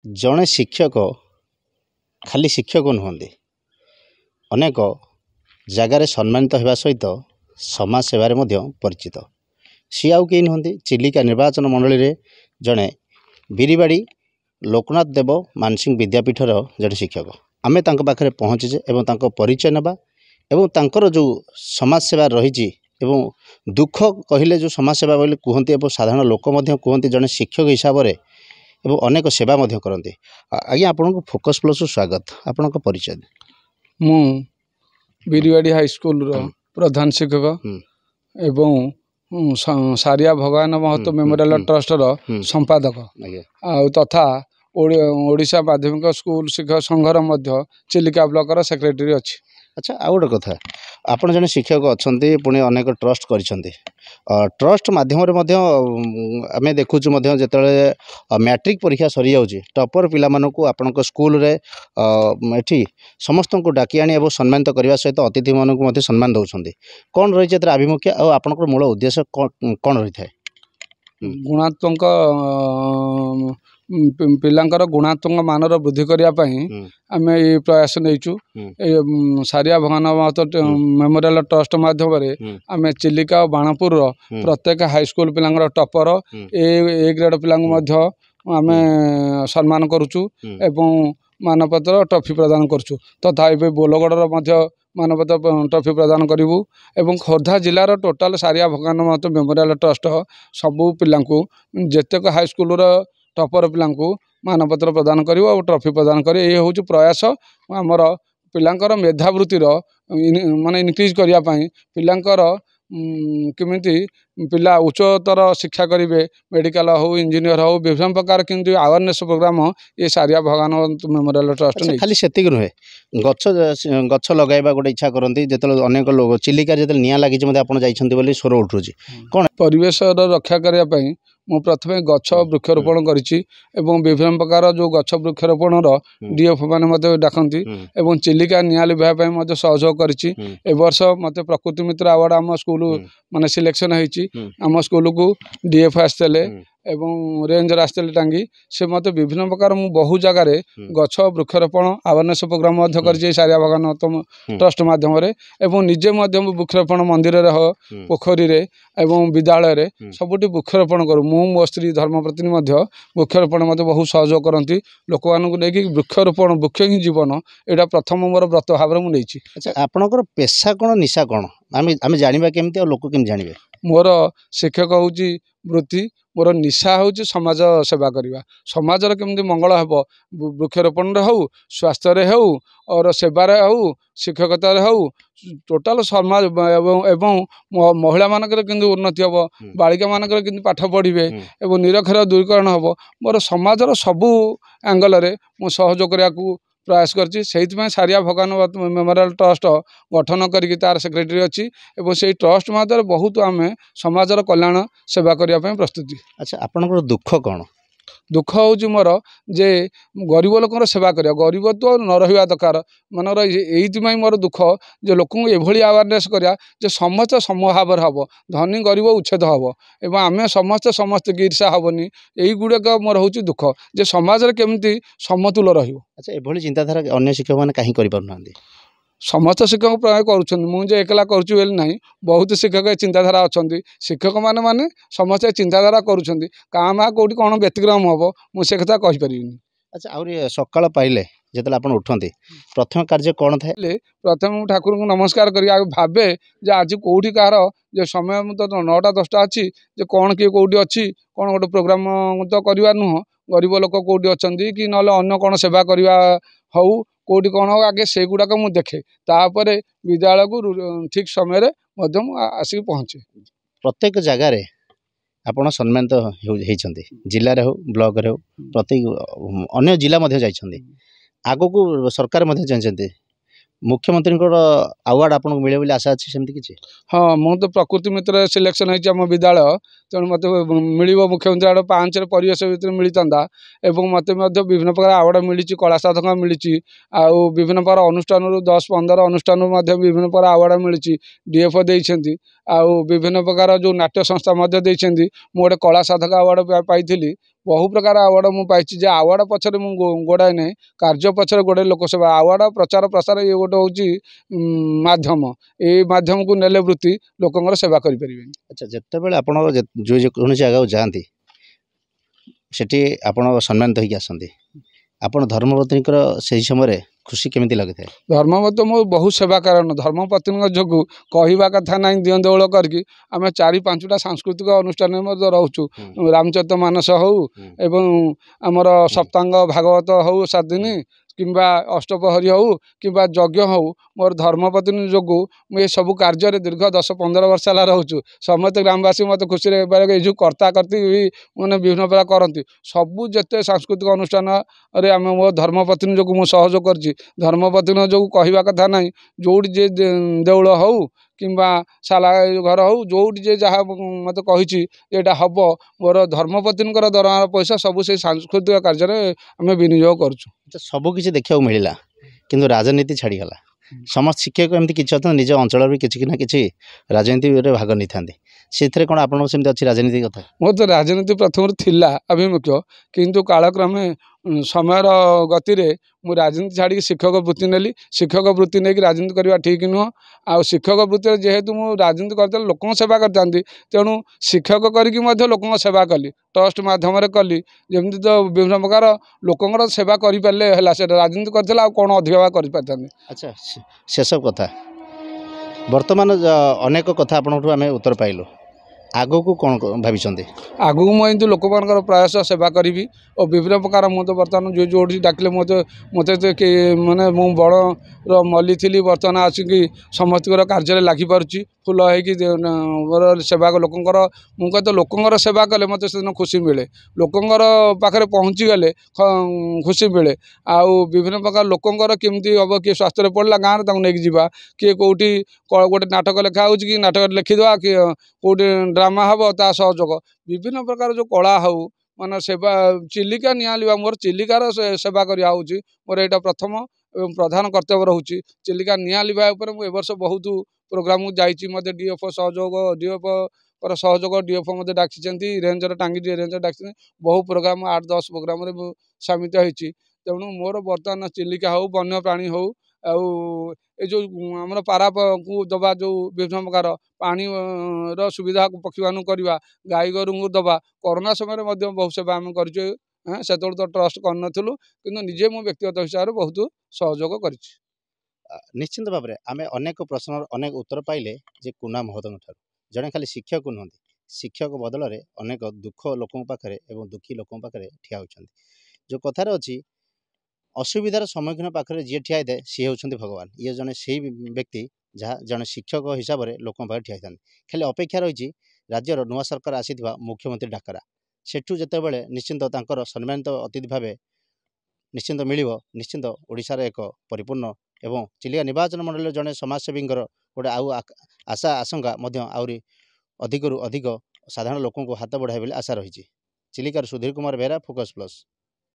जड़े शिक्षक खाली शिक्षक नुहति अनेक जगार सम्मानित होगा सहित समाज सेवार परिचित सी आउ कई नुहति चिलिका निर्वाचन मंडली रे जड़े बिरीबाड़ी लोकनाथ देव मानसिंह विद्यापीठर जड़े शिक्षक आमे तांको पाखरे पहुँचीचे एवं तांको परिचय नबा एवं तांकर जो समाज सेवा रही दुख कहले जो समाज सेवा बोले कहते और साधारण लोक कहते जड़े शिक्षक हिसाब से एवं अनेक सेवा करते। आज्ञा आपन को फोकस प्लस स्वागत आपण परिचय मु बिरीवाड़ी हाई स्कूल रो प्रधान शिक्षक एवं सारिया भगवान महतो मेमोरियल ट्रस्ट रो संपादक तथा ओडिशा माध्यमिक स्कूल शिक्षक संघर मध्य चिलिका ब्लॉक रो सेक्रेटरी अछि। अच्छा आ गोटे कथा आपड़ जन शिक्षक अच्छा पुणी अनेक ट्रस्ट कर ट्रस्ट मध्यम आम देखु जो मैट्रिक परीक्षा सरी जाऊँगी टपर पिलामानकु आपणक स्कूल रे एठी समस्त को डाकी आनी और सम्मानित करने सहित अतिथि मानक सम्मान दौरान कौन रही आभिमुख्य और आपंकर मूल उद्देश्य कौन रही है? गुणात्मक पिलांकर गुणात्मक मानर वृद्धि करने आम ये प्रयास नहीं सारिया भगवान महतो मेमोरियल ट्रस्ट माध्यम आम चिलिका और बाणपुर प्रत्येक हाईस्कल पिलांकर टपर ए ग्रेड पिला आम सम्मान करुचु एवं मानपत्र ट्रॉफी प्रदान करुचु तथा ये बोलगढ़ मानपत्र ट्रॉफी प्रदान करूँ एवं खोर्धा जिलार टोटाल सारिया भगवान महतो मेमोरियल ट्रस्ट सबू पिलांकु जेतेक हाईस्कल टपर पिलांकु मानपत्र प्रदान कर और ट्रॉफी प्रदान कर ये हूँ प्रयास आमर पिलांकर मेधावृत्तिर माने इनक्रीज करने पिलांकर किमिति पिला उच्चतर शिक्षा करेंगे मेडिकल हो इंजीनियर हो विभिन्न प्रकार किंतु अवेयरनेस प्रोग्राम ये सारिया भगवान मेमोरियल ट्रस्ट नहीं खाली से नुहे गछ लगाइबा गोटे इच्छा करती जो अनेक लोग चिलिका जो निया लगी आप स्वर उठू कौन परिवेश रक्षा करने मु प्रथम गछ वृक्षरोपण करिछि एवं विभिन्न प्रकार जो गछ वृक्षरोपण डीएफ माने डाकती एवं चिलिका निया लिभाई सहयोग करिछि ए वर्ष मते प्रकृति मित्र अवार्ड आम स्कूल माने सिलेक्शन होइछि आम स्कूल को डीएफ आसते एवं रेंजर आसते टांगी से मत विभिन्न प्रकार मु बहु जगार गछ वृक्षरोपण अवेयरनेस प्रोग्राम कर सारिया भगवान ट्रस्ट माध्यम एवं निजे वृक्षरोपण मंदिर हो पोखरी रे एवं विद्यालय सबुठी वृक्षरोपण करूँ मु मो स्त्री धर्मपत्नी वृक्षरोपण बहुत सहयोग करती लोक मानक वृक्षरोपण वृक्ष ही जीवन यहाँ प्रथम मोर व्रत भाव में नहीं। अच्छा आपणकर पेशा कौन निशा कौन आम जाना केमती और लोक केम जाने? मोर शिक्षक हूँ वृत्ति मोर निशा हूँ समाज सेवा करवा समाजर केमती मंगल हे वृक्षरोपण हो स्वास्थ्य हो और सेवार हो शिक्षकतार हो टोटाल समाज एवं महिला मानकर किंतु उन्नति हम बालिका मानकर किंतु पाठ पढ़े एवं निरक्षर दूरीकरण हम मोर समाजर सबू एंगल मु सहयोग करने को प्रयास करछि सारिया भगवान मेमोरियल ट्रस्ट गठन करी तार सेक्रेटरी अच्छी और से ट्रस्ट मध्य बहुत आम समाजर कल्याण सेवा करने प्रस्तुति। अच्छा आपनकर दुख कौन? दुख हूँ मोर जे गरीब लोकर सेवा कर गरीब तो न रहा दरकार मनर ये मोर दुख जे लोक एभली अवेयरनेस करा जे समस्त समभाव हम धनी गरीब उच्छेद हम एवं आम समस्ते समस्त ईर्षा हेनी यही गुड़ाक मोर हूँ दुख जे समाज केमती समतुल रही। अच्छा एभली चिंताधारा अन्य शिक्षक मैंने कहीं कर समस्त शिक्षक प्राय मुझे एकला करुँ ना बहुत शिक्षक चिंताधारा अच्छा शिक्षक माने समस्त चिंताधारा करुँच क्या कौटी कौन व्यतिक्रम हम मुझे कथा कहीपरि। अच्छा आउरी सकाळ पाइले जिते आप उठते प्रथम कार्य कौन था? प्रथम ठाकुर को नमस्कार कर भावे जे आज कौटी कह जे समय तो 9टा 10टा अच्छी जे कौन किए कौटी अच्छी कौन गोटे प्रोग्राम तो करवा नुह गरीब लोक कौटी अच्छा कि ना अन्न कौन सेवा करवा हऊ कौटी कौन हो आगे से गुड़ाक मुझे देखे तापर विद्यालय को ठीक समय आसिक पहुँचे। प्रत्येक जगार आपण सम्मानित होती जिले हो ब्लॉक हो प्रत्येक अन्य जिला आगो को सरकार चाहते मुख्यमंत्री अवार्ड आपको मिले बोली आशा अच्छी सेमती किसी? हाँ मुझे तो प्रकृति मित्र सिलेक्शन होती आम विद्यालय तेणु मत मिल मुख्यमंत्री अवार्ड 5 परिवेश भितर मिलता एवं मत विभिन्न प्रकार अवार्ड मिली कला साधक मिली आउ विभिन्न प्रकार अनुष्ठान 10-15 अनुष्ठान विभिन्न प्रकार अवार्ड मिली डीएफ देती ଆଉ ବିଭିନ୍ନ ପ୍ରକାର ଯେଉଁ ନାଟ୍ୟ ସଂସ୍ଥା ମଧ୍ୟ ଦେଇଛନ୍ତି। ମୁଁ ଗୋଟେ କଳା ସାଧକ ଆୱାର୍ଡ଼ ପାଇଥିଲି। ବହୁ ପ୍ରକାର ଆୱାର୍ଡ଼ ମୁଁ ପାଇଛି। ଯେ ଆୱାର୍ଡ଼ ପଛରେ ମୁଁ ଗୋଡ଼ାଏ ନାହିଁ, କାର୍ଯ୍ୟ ପଛରେ ଗୋଡ଼ାଏ ଲୋକସେବା। ଆୱାର୍ଡ଼ ପ୍ରଚାର ପ୍ରସାର ଇଏ ଗୋଟେ ହେଉଛି ମାଧ୍ୟମ। ଏଇ ମାଧ୍ୟମକୁ ନେଲେ ବୃତ୍ତି ଲୋକଙ୍କର ସେବା କରିପାରିବେନି। ଆଚ୍ଛା, ଯେତେବେଳେ ଆପଣ ଯେକୌଣସି ଜାଗାକୁ ଯାଆନ୍ତି ସେଠି ଆପଣ ସମ୍ମାନିତ ହେଇକି ଆସନ୍ତି, ଆପଣ ଧର୍ମପତ୍ନୀଙ୍କର ସେହି ସମୟରେ ଖୁସି କେମିତି ଲାଗିଥାଏ? ଧର୍ମପତ୍ନୀ ମୋ ବହୁତ ସେବା କାରଣ। ଧର୍ମପତ୍ନୀଙ୍କ ଯୋଗୁଁ କହିବା କଥା ନାହିଁ, ଦିଅଁ ଦେଉଳ କରିକି ଆମେ 4-5ଟା ସାଂସ୍କୃତିକ ଅନୁଷ୍ଠାନରେ ମଧ୍ୟ ରହୁଛୁ। ରାମଚରିତ ମାନସ ହଉ ଏବଂ ଆମର ସପ୍ତାଙ୍ଗ ଭାଗବତ ହଉ 7 ଦିନ, କିମ୍ବା ଅଷ୍ଟପ୍ରହରୀ ହଉ କିମ୍ବା ଯଜ୍ଞ ହଉ, ମୋର ଧର୍ମପତ୍ନୀ ଯୋଗୁଁ ମୁଁ ଏସବୁ କାର୍ଯ୍ୟରେ ଦୀର୍ଘ 10-15 ବର୍ଷ ହେଲା ରହୁଛୁ। ସମସ୍ତେ ଗ୍ରାମବାସୀ ମୋତେ ଖୁସିରେ ଏଇ ଯେଉଁ କର୍ତ୍ତାକର୍ତ୍ତି ମାନେ ବିଭିନ୍ନ ପ୍ରକାର କରନ୍ତି। ସବୁ ଯେତେ ସାଂସ୍କୃତିକ ଅନୁଷ୍ଠାନରେ ଆମେ ମୋ ଧର୍ମପତ୍ନୀ ଯୋଗୁଁ ମୁଁ ସହଯୋଗ କରିଛି। ଧର୍ମପତ୍ନୀ ଯୋଗୁଁ କହିବା କଥା ନାହିଁ, ଯେଉଁଠି ଯିଏ ଦେଉଳ ହଉ କିମ୍ବା ଶାଲା ଘର ହଉ, ଯେଉଁଠି ଯିଏ ଯାହା ମୋତେ କହିଛି ଏଇଟା ହେବ, ମୋର ଧର୍ମପତ୍ନୀଙ୍କର ଦରମା ପଇସା ସବୁ ସେଇ ସାଂସ୍କୃତିକ କାର୍ଯ୍ୟରେ ଆମେ ବିନିଯୋଗ କରୁଛୁ। ସବୁ କିଛି ଦେଖିବାକୁ ମିଳିଲା, କିନ୍ତୁ ରାଜନୀତି ଛାଡ଼ିଗଲା। ସମସ୍ତ ଶିକ୍ଷକ ଏମିତି କିଛି ଅଛନ୍ତି ନିଜ ଅଞ୍ଚଳରେ ବି କିଛି ନା କିଛି ରାଜନୀତିରେ ଭାଗ ନେଇଥାନ୍ତି। ସେଥିରେ କ'ଣ ଆପଣଙ୍କ ସେମିତି ଅଛି ରାଜନୀତି କଥା? ମୋର ତ ରାଜନୀତି ପ୍ରଥମରୁ ଥିଲା ଆଭିମୁଖ୍ୟ, କିନ୍ତୁ କାଳକ୍ରମେ ସମୟର ଗତିରେ ମୁଁ ରାଜନୀତି ଛାଡ଼ିକି ଶିକ୍ଷକ ବୃତ୍ତି ନେଲି। ଶିକ୍ଷକ ବୃତ୍ତି ନେଇକି ରାଜନୀତି କରିବା ଠିକ୍ ନୁହଁ। ଆଉ ଶିକ୍ଷକ ବୃତ୍ତିରେ ଯେହେତୁ ମୁଁ ରାଜନୀତି କରିଥିଲି, ଲୋକଙ୍କ ସେବା କରିଥାନ୍ତି, ତେଣୁ ଶିକ୍ଷକ କରିକି ମଧ୍ୟ ଲୋକଙ୍କ ସେବା କଲି। ଟ୍ରଷ୍ଟ ମାଧ୍ୟମରେ କଲି। ଯେମିତି ତ ବିଭିନ୍ନ ପ୍ରକାର ଲୋକଙ୍କର ସେବା କରିପାରିଲେ ହେଲା। ସେଟା ରାଜନୀତି କରିଥିଲେ ଆଉ କ'ଣ ଅଧିକ କରିପାରିଥାନ୍ତି। ଆଚ୍ଛା, ସେସବୁ କଥା ବର୍ତ୍ତମାନ ଅନେକ କଥା ଆପଣଙ୍କଠୁ ଆମେ ଉତ୍ତର ପାଇଲୁ। ଆଗକୁ କ'ଣ ଭାବିଛନ୍ତି? ଆଗକୁ ମୁଁ ଏମିତି ଲୋକମାନଙ୍କର ପ୍ରୟାସ ସେବା କରିବି ଓ ବିଭିନ୍ନ ପ୍ରକାର ମୁଁ ତ ବର୍ତ୍ତମାନ ଯେଉଁଠି ଡାକିଲେ ମୋତେ ମାନେ ମୁଁ ବଡ଼ର ମଲ୍ଲି ଥିଲି, ବର୍ତ୍ତମାନ ଆସିକି ସମସ୍ତଙ୍କର କାର୍ଯ୍ୟରେ ଲାଗିପାରୁଛି। ଫୁଲ ହେଇକି ସେବା ଲୋକଙ୍କର, ମୁଁ କହିତ ଲୋକଙ୍କର ସେବା କଲେ ମୋତେ ସେଦିନ ଖୁସି ମିଳେ। ଲୋକଙ୍କର ପାଖରେ ପହଞ୍ଚିଗଲେ ଖୁସି ମିଳେ। ଆଉ ବିଭିନ୍ନ ପ୍ରକାର ଲୋକଙ୍କର କେମିତି ହେବ, କିଏ ସ୍ୱାସ୍ଥ୍ୟରେ ପଡ଼ିଲା ଗାଁରେ ତାଙ୍କୁ ନେଇକି ଯିବା, କିଏ କେଉଁଠି ଗୋଟେ ନାଟକ ଲେଖା ହେଉଛି କି ନାଟକ ଲେଖିଦେବା, କି କେଉଁଠି ଡ୍ରାମା ହେବ ତା ସହଯୋଗ। ବିଭିନ୍ନ ପ୍ରକାର ଯେଉଁ କଳା ହେଉ ମାନେ ସେବା, ଚିଲିକା ନିଆଁ ଲିଭା, ମୋର ଚିଲିକାର ସେବା କରିବା ହେଉଛି ମୋର ଏଇଟା ପ୍ରଥମ ଏବଂ ପ୍ରଧାନ କର୍ତ୍ତବ୍ୟ ରହୁଛି। ଚିଲିକା ନିଆଁ ଲିଭାଇବା ଉପରେ ମୁଁ ଏ ବର୍ଷ ବହୁତ ପ୍ରୋଗ୍ରାମକୁ ଯାଇଛି। ମୋତେ DFO ସହଯୋଗ DFO ମୋତେ ଡାକିଛନ୍ତି। ରେଞ୍ଜର ଟାଙ୍ଗି ରେଞ୍ଜର ଡାକିଛନ୍ତି। ବହୁ ପ୍ରୋଗ୍ରାମ 8-10 ପ୍ରୋଗ୍ରାମରେ ମୁଁ ସାମିଲ ହେଇଛି। ତେଣୁ ମୋର ବର୍ତ୍ତମାନ ଚିଲିକା ହେଉ, ବନ୍ୟପ୍ରାଣୀ ହେଉ, ଆଉ ଏ ଯେଉଁ ଆମର ପାରାକୁ ଦେବା, ଯେଉଁ ବିଭିନ୍ନ ପ୍ରକାର ପାଣିର ସୁବିଧା ପକ୍ଷୀମାନଙ୍କୁ କରିବା, ଗାଈ ଗୋରୁଙ୍କୁ ଦେବା। କରୋନା ସମୟରେ ମଧ୍ୟ ବହୁ ସେବା ଆମେ କରିଛୁ। ସେତେବେଳେ ତ ଟ୍ରଷ୍ଟ କରିନଥିଲୁ, କିନ୍ତୁ ନିଜେ ମୁଁ ବ୍ୟକ୍ତିଗତ ହିସାବରେ ବହୁତ ସହଯୋଗ କରିଛି। ନିଶ୍ଚିନ୍ତ ଭାବରେ ଆମେ ଅନେକ ପ୍ରଶ୍ନର ଅନେକ ଉତ୍ତର ପାଇଲେ ଯେ କୁନା ମହୋଦୟଙ୍କ ଠାରୁ। ଜଣେ ଖାଲି ଶିକ୍ଷକ ନୁହନ୍ତି, ଶିକ୍ଷକ ବଦଳରେ ଅନେକ ଦୁଃଖ ଲୋକଙ୍କ ପାଖରେ ଏବଂ ଦୁଃଖୀ ଲୋକଙ୍କ ପାଖରେ ଠିଆ ହେଉଛନ୍ତି। ଯେଉଁ କଥାରେ ଅଛି, ଅସୁବିଧାର ସମ୍ମୁଖୀନ ପାଖରେ ଯିଏ ଠିଆ ହେଇଥାଏ ସିଏ ହେଉଛନ୍ତି ଭଗବାନ। ଇଏ ଜଣେ ସେଇ ବ୍ୟକ୍ତି ଯାହା ଜଣେ ଶିକ୍ଷକ ହିସାବରେ ଲୋକଙ୍କ ପାଖରେ ଠିଆ ହେଇଥାନ୍ତି। ଖାଲି ଅପେକ୍ଷା ରହିଛି ରାଜ୍ୟର ନୂଆ ସରକାର ଆସିଥିବା ମୁଖ୍ୟମନ୍ତ୍ରୀ ଡାକରା। ସେଠୁ ଯେତେବେଳେ ନିଶ୍ଚିନ୍ତ ତାଙ୍କର ସମ୍ମାନିତ ଅତିଥି ଭାବେ ନିଶ୍ଚିନ୍ତ ମିଳିବ, ନିଶ୍ଚିନ୍ତ ଓଡ଼ିଶାର ଏକ ପରିପୂର୍ଣ୍ଣ ଏବଂ ଚିଲିକା ନିର୍ବାଚନ ମଣ୍ଡଳୀର ଜଣେ ସମାଜସେବୀଙ୍କର ଗୋଟେ ଆଉ ଆଶା ଆଶଙ୍କା ମଧ୍ୟ ଆହୁରି ଅଧିକରୁ ଅଧିକ ସାଧାରଣ ଲୋକଙ୍କୁ ହାତ ବଢ଼ାଇବେ ବୋଲି ଆଶା ରହିଛି। ଚିଲିକାର ସୁଧୀର କୁମାର ବେହେରା, ଫୋକସ୍ ପ୍ଲସ୍।